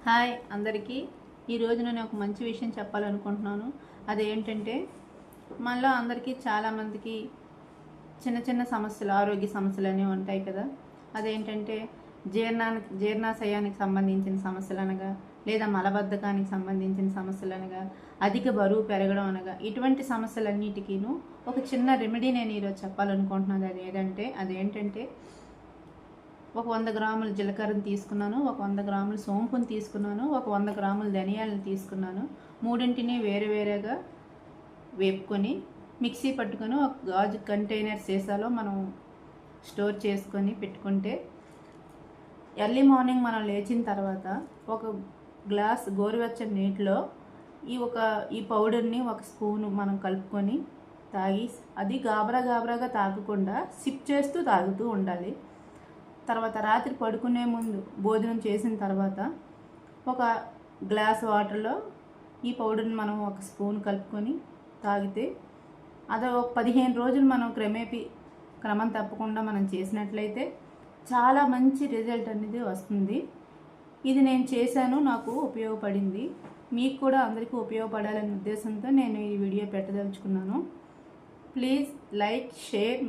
Hi అందరికీ. ఈరోజు నేను ఒక మంచి విషయం చెప్పాలనుకుంటున్నాను. అదేంటంటే మనలో అందరికీ చాలామందికి చిన్న చిన్న సమస్యలు, ఆరోగ్య సమస్యలు అనేవి ఉంటాయి కదా. అదేంటంటే జీర్ణాశయానికి సంబంధించిన సమస్యలు అనగా, లేదా మలబద్ధకానికి సంబంధించిన సమస్యలు అనగా, అధిక బరువు పెరగడం అనగా, ఇటువంటి సమస్యలన్నిటికీను ఒక చిన్న రెమెడీ నేను ఈరోజు చెప్పాలనుకుంటున్నాను. అదేంటంటే ఒక 100 గ్రాముల జీలకర్రను తీసుకున్నాను, ఒక 100 గ్రాముల సోంపుని తీసుకున్నాను, ఒక 100 గ్రాముల ధనియాలను తీసుకున్నాను. మూడింటిని వేరువేరుగా వేపుకొని మిక్సీ పట్టుకొని ఒక గాజు కంటైనర్ సీసాలో మనం స్టోర్ చేసుకొని పెట్టుకుంటే ఎర్లీ మార్నింగ్ మనం లేచిన తర్వాత ఒక గ్లాస్ గోరువెచ్చని నీటిలో ఈ పౌడర్ని ఒక స్పూను మనం కలుపుకొని తాగి, అది గాబరాగా తాగకుండా సిప్ చేస్తూ తాగుతూ ఉండాలి. తర్వాత రాత్రి పడుకునే ముందు భోజనం చేసిన తర్వాత ఒక గ్లాస్ వాటర్లో ఈ పౌడర్ని మనం ఒక స్పూన్ కలుపుకొని తాగితే అది ఒక 15 రోజులు మనం క్రమం తప్పకుండా మనం చేసినట్లయితే చాలా మంచి రిజల్ట్ అనేది వస్తుంది. ఇది నేను చేశాను, నాకు ఉపయోగపడింది. మీకు కూడా అందరికీ ఉపయోగపడాలనే ఉద్దేశంతో నేను ఈ వీడియో పెట్టదలుచుకున్నాను. Please like, share.